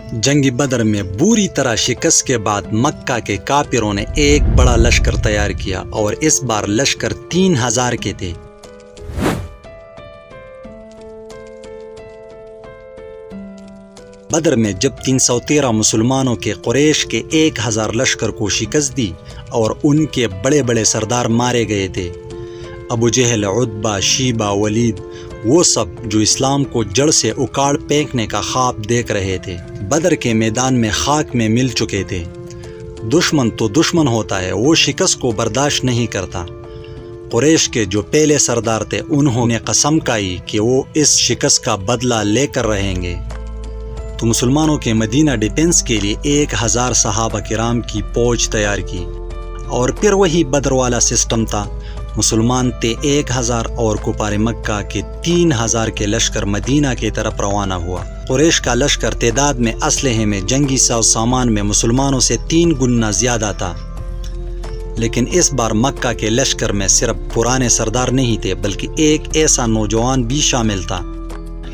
جنگ بدر میں بری طرح شکست کے بعد مکہ کے کافروں نے ایک بڑا لشکر تیار کیا اور اس بار لشکر 3000 کے تھے۔ بدر میں جب 313 مسلمانوں کے قریش کے 1000 لشکر کو شکست دی اور ان کے بڑے بڑے سردار مارے گئے تھے، ابو جہل، عتبہ، شیبہ، ولید، وہ سب جو اسلام کو جڑ سے اکاڑ پھینکنے کا خواب دیکھ رہے تھے، بدر کے میدان میں خاک میں مل چکے تھے۔ دشمن تو دشمن ہوتا ہے، وہ شکست کو برداشت نہیں کرتا۔ قریش کے جو پہلے سردار تھے انہوں نے قسم کھائی کہ وہ اس شکست کا بدلہ لے کر رہیں گے۔ تو مسلمانوں کے مدینہ ڈیفنس کے لیے 1000 صحابہ کرام کی فوج تیار کی، اور پھر وہی بدر والا سسٹم تھا۔ مسلمان تھے 1000 اور کفار مکہ کے 3000 کے لشکر مدینہ کی طرف روانہ ہوا۔ قریش کا لشکر تعداد میں، اسلحے میں، جنگی ساز سامان میں مسلمانوں سے 3 گنا زیادہ تھا، لیکن اس بار مکہ کے لشکر میں صرف پرانے سردار نہیں تھے بلکہ ایک ایسا نوجوان بھی شامل تھا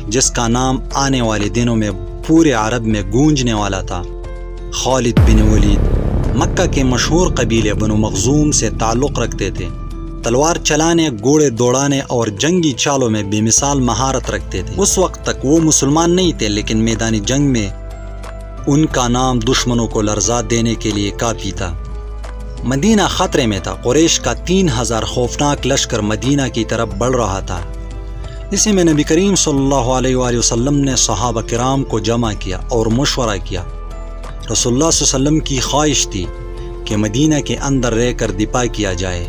جس کا نام آنے والے دنوں میں پورے عرب میں گونجنے والا تھا، خالد بن ولید۔ مکہ کے مشہور قبیلے بنو مخزوم سے تعلق رکھتے تھے، تلوار چلانے، گھوڑے دوڑانے اور جنگی چالوں میں بے مثال مہارت رکھتے تھے۔ اس وقت تک وہ مسلمان نہیں تھے، لیکن میدانی جنگ میں ان کا نام دشمنوں کو لرزا دینے کے لیے کافی تھا۔ مدینہ خطرے میں تھا۔ قریش کا 3000 خوفناک لشکر مدینہ کی طرف بڑھ رہا تھا۔ اسی میں نبی کریم صلی اللہ علیہ وآلہ وسلم نے صحابہ کرام کو جمع کیا اور مشورہ کیا۔ رسول اللہ صلی اللہ علیہ وسلم کی خواہش تھی کہ مدینہ کے اندر رہ کر دفاع کیا جائے،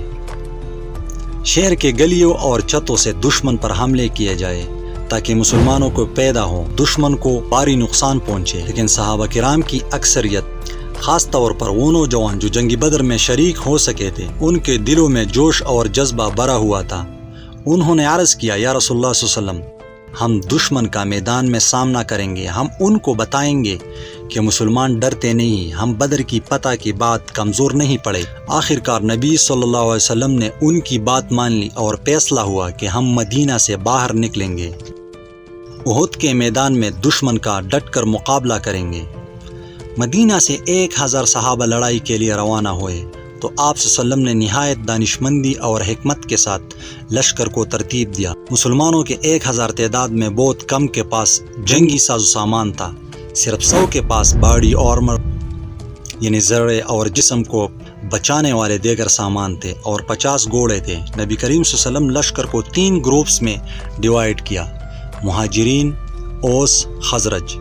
شہر کے گلیوں اور چھتوں سے دشمن پر حملے کیے جائے تاکہ مسلمانوں کو پیدا ہو، دشمن کو بھاری نقصان پہنچے۔ لیکن صحابہ کرام کی اکثریت، خاص طور پر وہ نوجوان جو جنگ بدر میں شریک ہو سکے تھے، ان کے دلوں میں جوش اور جذبہ بھرا ہوا تھا۔ انہوں نے عرض کیا، یا رسول اللہ صلی اللہ علیہ وسلم، ہم دشمن کا میدان میں سامنا کریں گے، ہم ان کو بتائیں گے کہ مسلمان ڈرتے نہیں، ہم بدر کی فتح کی بات کمزور نہیں پڑے۔ آخر کار نبی صلی اللہ علیہ وسلم نے ان کی بات مان لی اور فیصلہ ہوا کہ ہم مدینہ سے باہر نکلیں گے، احد کے میدان میں دشمن کا ڈٹ کر مقابلہ کریں گے۔ مدینہ سے 1000 صحابہ لڑائی کے لیے روانہ ہوئے تو آپ صلی اللہ علیہ وسلم نے نہایت دانشمندی اور حکمت کے ساتھ لشکر کو ترتیب دیا۔ مسلمانوں کے 1000 تعداد میں بہت کم کے پاس جنگی ساز و سامان تھا، صرف 100 کے پاس باڈی آرمر یعنی زرے اور جسم کو بچانے والے دیگر سامان تھے، اور 50 گھوڑے تھے۔ نبی کریم صلی اللہ علیہ وسلم لشکر کو 3 گروپس میں ڈیوائیڈ کیا، مہاجرین، اوس، خزرج۔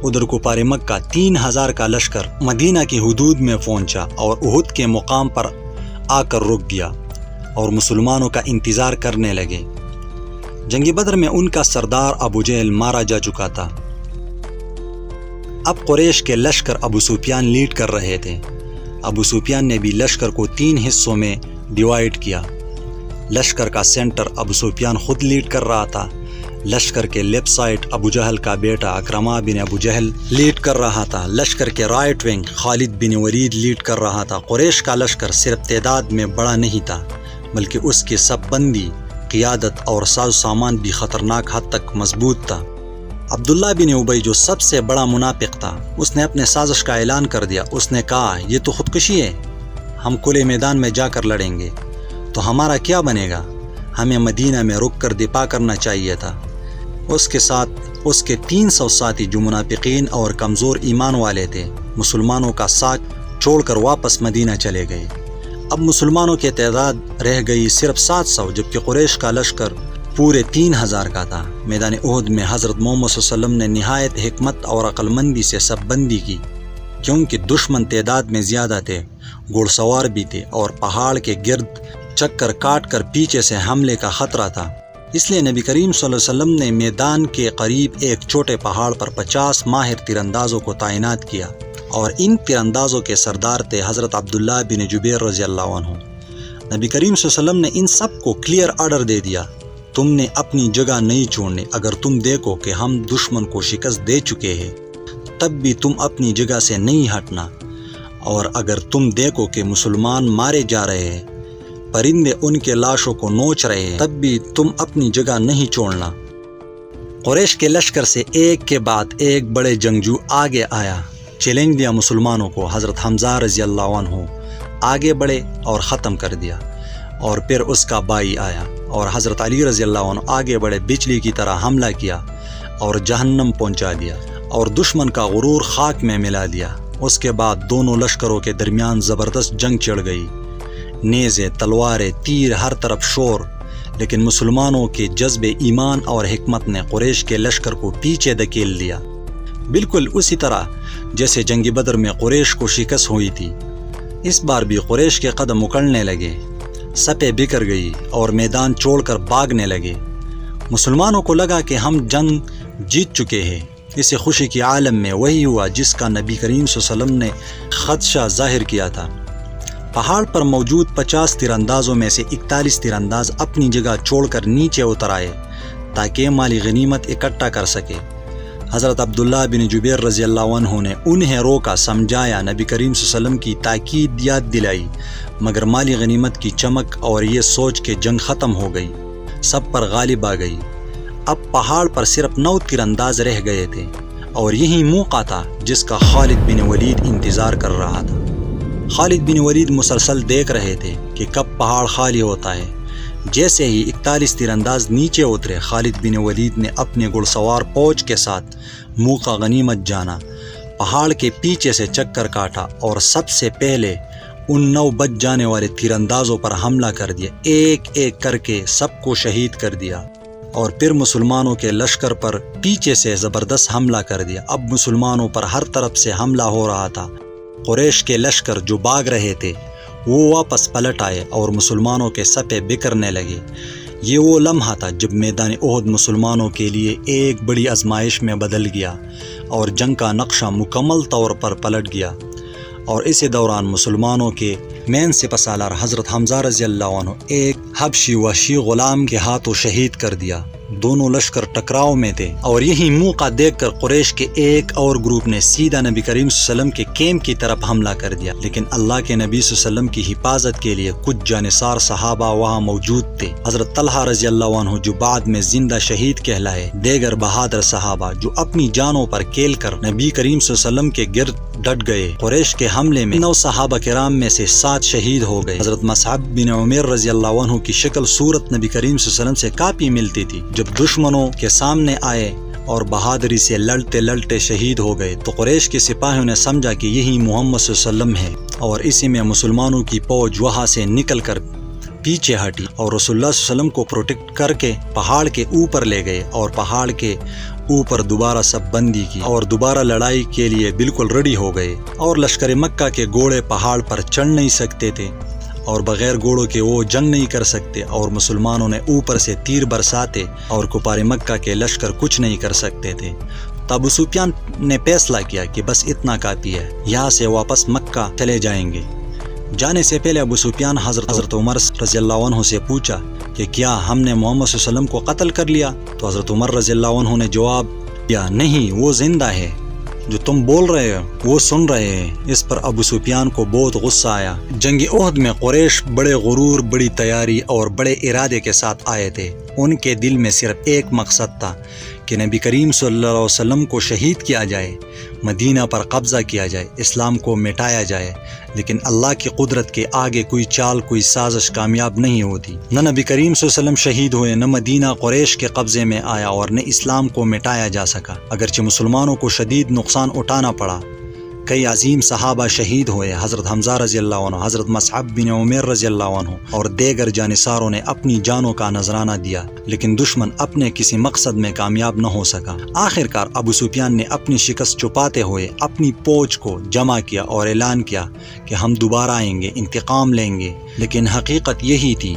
ادھر کفار مکہ 3000 کا لشکر مدینہ کی حدود میں پہنچا اور احد کے مقام پر آ کر رک گیا اور مسلمانوں کا انتظار کرنے لگے۔ جنگ بدر میں ان کا سردار ابو جہل مارا جا چکا تھا۔ اب قریش کے لشکر ابو سفیان لیڈ کر رہے تھے۔ ابو سفیان نے بھی لشکر کو 3 حصوں میں ڈیوائیڈ کیا۔ لشکر کا سینٹر ابو سفیان خود لیڈ کر رہا تھا، لشکر کے لیفٹ سائڈ ابو جہل کا بیٹا اکرمہ بن ابو جہل لیڈ کر رہا تھا، لشکر کے رائٹ ونگ خالد بن ولید لیڈ کر رہا تھا۔ قریش کا لشکر صرف تعداد میں بڑا نہیں تھا بلکہ اس کی سب بندی، قیادت اور ساز سامان بھی خطرناک حد تک مضبوط تھا۔ عبداللہ بن ابی جو سب سے بڑا منافق تھا، اس نے اپنے سازش کا اعلان کر دیا۔ اس نے کہا، یہ تو خودکشی ہے، ہم کھلے میدان میں جا کر لڑیں گے تو ہمارا کیا بنے گا؟ ہمیں مدینہ میں رک کر دفاع کرنا چاہیے تھا۔ اس کے ساتھ اس کے 300 ساتھی جو منافقین اور کمزور ایمان والے تھے، مسلمانوں کا ساتھ چھوڑ کر واپس مدینہ چلے گئے۔ اب مسلمانوں کی تعداد رہ گئی صرف 700، جبکہ قریش کا لشکر پورے 3000 کا تھا۔ میدان احد میں حضرت محمد صلی اللہ علیہ وسلم نے نہایت حکمت اور عقل مندی سے سب بندی کی، کیونکہ دشمن تعداد میں زیادہ تھے، گھوڑ سوار بھی تھے اور پہاڑ کے گرد چکر کاٹ کر پیچھے سے حملے کا خطرہ تھا۔ اس لیے نبی کریم صلی اللہ علیہ وسلم نے میدان کے قریب ایک چھوٹے پہاڑ پر 50 ماہر تیر اندازوں کو تعینات کیا، اور ان تیر اندازوں کے سردار تھے حضرت عبداللہ بن جبیر رضی اللہ عنہ۔ نبی کریم صلی اللہ علیہ وسلم نے ان سب کو کلیئر آرڈر دے دیا، تم نے اپنی جگہ نہیں چھوڑنی۔ اگر تم دیکھو کہ ہم دشمن کو شکست دے چکے ہیں تب بھی تم اپنی جگہ سے نہیں ہٹنا، اور اگر تم دیکھو کہ مسلمان مارے جا رہے ہیں، پرندے ان کے لاشوں کو نوچ رہے ہیں، تب بھی تم اپنی جگہ نہیں چھوڑنا۔ قریش کے لشکر سے ایک کے بعد ایک بڑے جنگجو آگے آیا، چیلنج دیا مسلمانوں کو۔ حضرت حمزہ رضی اللہ عنہ آگے بڑھے اور ختم کر دیا، اور پھر اس کا بھائی آیا اور حضرت علی رضی اللہ عنہ آگے بڑھے، بجلی کی طرح حملہ کیا اور جہنم پہنچا دیا اور دشمن کا غرور خاک میں ملا دیا۔ اس کے بعد دونوں لشکروں کے درمیان زبردست جنگ چڑھ گئی، نیزے، تلواریں، تیر، ہر طرف شور، لیکن مسلمانوں کے جذب ایمان اور حکمت نے قریش کے لشکر کو پیچھے دھکیل دیا، بالکل اسی طرح جیسے جنگ بدر میں قریش کو شکست ہوئی تھی۔ اس بار بھی قریش کے قدم اکڑنے لگے، سپیں بکھر گئی اور میدان چھوڑ کر بھاگنے لگے۔ مسلمانوں کو لگا کہ ہم جنگ جیت چکے ہیں۔ اس خوشی کے عالم میں وہی ہوا جس کا نبی کریم صلی اللہ علیہ وسلم نے خدشہ ظاہر کیا تھا۔ پہاڑ پر موجود 50 تیر اندازوں میں سے 41 تیر انداز اپنی جگہ چھوڑ کر نیچے اتر آئے تاکہ مالی غنیمت اکٹھا کر سکے۔ حضرت عبداللہ بن جبیر رضی اللہ عنہ نے انہیں روکا، سمجھایا، نبی کریم صلی اللہ علیہ وسلم کی تاکید یاد دلائی، مگر مالی غنیمت کی چمک اور یہ سوچ کہ جنگ ختم ہو گئی سب پر غالب آ گئی۔ اب پہاڑ پر صرف 9 تیر انداز رہ گئے تھے، اور یہی موقع تھا جس کا خالد بن ولید انتظار کر رہا تھا۔ خالد بن ولید مسلسل دیکھ رہے تھے کہ کب پہاڑ خالی ہوتا ہے۔ جیسے ہی 41 تیر انداز نیچے اترے، خالد بن ولید نے اپنے گھڑ سوار فوج کے ساتھ موقع غنیمت جانا، پہاڑ کے پیچھے سے چکر کاٹا اور سب سے پہلے ان 9 بچ جانے والے تیر اندازوں پر حملہ کر دیا، ایک ایک کر کے سب کو شہید کر دیا، اور پھر مسلمانوں کے لشکر پر پیچھے سے زبردست حملہ کر دیا۔ اب مسلمانوں پر ہر طرف سے حملہ ہو رہا تھا۔ قریش کے لشکر جو بھاگ رہے تھے وہ واپس پلٹ آئے اور مسلمانوں کے سپے بکھرنے لگے۔ یہ وہ لمحہ تھا جب میدان احد مسلمانوں کے لیے ایک بڑی آزمائش میں بدل گیا اور جنگ کا نقشہ مکمل طور پر پلٹ گیا، اور اسی دوران مسلمانوں کے مین سپہ سالار حضرت حمزہ رضی اللہ عنہ ایک حبشی وحشی غلام کے ہاتھوں شہید کر دیا۔ دونوں لشکر ٹکراؤ میں تھے، اور یہی موقع دیکھ کر قریش کے ایک اور گروپ نے سیدھا نبی کریم صلی اللہ علیہ وسلم کے کیمپ کی طرف حملہ کر دیا، لیکن اللہ کے نبی صلی اللہ علیہ وسلم کی حفاظت کے لیے کچھ جانثار صحابہ وہاں موجود تھے۔ حضرت طلحہ رضی اللہ عنہ جو بعد میں زندہ شہید کہلائے، دیگر بہادر صحابہ جو اپنی جانوں پر کھیل کر نبی کریم صلی اللہ علیہ وسلم کے گرد ڈٹ گئے۔ قریش کے حملے میں 9 صحابہ کرام میں سے 7 شہید ہو گئے۔ حضرت مصعب بن عمیر رضی اللہ عنہ کی شکل صورت نبی کریم صلی اللہ علیہ وسلم سے کافی ملتی تھی۔ جب دشمنوں کے سامنے آئے اور بہادری سے لڑتے لڑتے شہید ہو گئے تو قریش کے سپاہیوں نے سمجھا کہ یہی محمد صلی اللہ علیہ وسلم ہے، اور اسی میں مسلمانوں کی فوج وہاں سے نکل کر پیچھے ہٹی اور رسول اللہ صلی اللہ علیہ وسلم کو پروٹیکٹ کر کے پہاڑ کے اوپر لے گئے، اور پہاڑ کے اوپر دوبارہ سب بندی کی اور دوبارہ لڑائی کے لیے بالکل ریڈی ہو گئے۔ اور لشکر مکہ کے گھوڑے پہاڑ پر چڑھ نہیں سکتے تھے، اور بغیر گھوڑوں کے وہ جنگ نہیں کر سکتے، اور مسلمانوں نے اوپر سے تیر برساتے اور کفار مکہ کے لشکر کچھ نہیں کر سکتے تھے۔ تو ابو سفیان نے فیصلہ کیا کہ بس اتنا کافی ہے، یہاں سے واپس مکہ چلے جائیں گے۔ جانے سے پہلے ابو سفیان حضرت عمر رضی اللہ عنہ سے پوچھا کہ کیا ہم نے محمد صلی اللہ علیہ وسلم کو قتل کر لیا؟ تو حضرت عمر رضی اللہ عنہ نے جواب دیا، نہیں، وہ زندہ ہے، جو تم بول رہے ہو وہ سن رہے ہیں۔ اس پر ابو سفیان کو بہت غصہ آیا۔ جنگ احد میں قریش بڑے غرور، بڑی تیاری اور بڑے ارادے کے ساتھ آئے تھے۔ ان کے دل میں صرف ایک مقصد تھا کہ نبی کریم صلی اللہ علیہ وسلم کو شہید کیا جائے، مدینہ پر قبضہ کیا جائے، اسلام کو مٹایا جائے، لیکن اللہ کی قدرت کے آگے کوئی چال، کوئی سازش کامیاب نہیں ہوتی۔ نہ نبی کریم صلی اللہ علیہ وسلم شہید ہوئے، نہ مدینہ قریش کے قبضے میں آیا، اور نہ اسلام کو مٹایا جا سکا۔ اگرچہ مسلمانوں کو شدید نقصان اٹھانا پڑا، کئی عظیم صحابہ شہید ہوئے، حضرت حمزہ رضی اللہ عنہ، حضرت مصعب بن عمیر رضی اللہ عنہ اور دیگر جانثاروں نے اپنی جانوں کا نذرانہ دیا، لیکن دشمن اپنے کسی مقصد میں کامیاب نہ ہو سکا۔ آخرکار ابو سفیان نے اپنی شکست چھپاتے ہوئے اپنی فوج کو جمع کیا اور اعلان کیا کہ ہم دوبارہ آئیں گے، انتقام لیں گے، لیکن حقیقت یہی تھی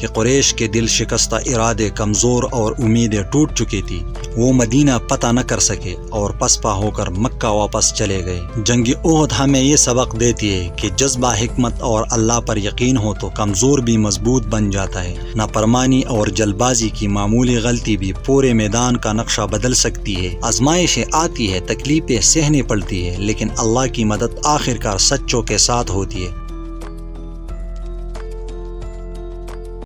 کہ قریش کے دل شکستہ، ارادے کمزور اور امیدیں ٹوٹ چکی تھی۔ وہ مدینہ پتہ نہ کر سکے اور پسپا ہو کر مکہ واپس چلے گئے۔ جنگ احد ہمیں یہ سبق دیتی ہے کہ جذبہ، حکمت اور اللہ پر یقین ہو تو کمزور بھی مضبوط بن جاتا ہے۔ نافرمانی اور جلد بازی کی معمولی غلطی بھی پورے میدان کا نقشہ بدل سکتی ہے۔ آزمائشیں آتی ہے، تکلیفیں سہنی پڑتی ہے، لیکن اللہ کی مدد آخرکار سچوں کے ساتھ ہوتی ہے۔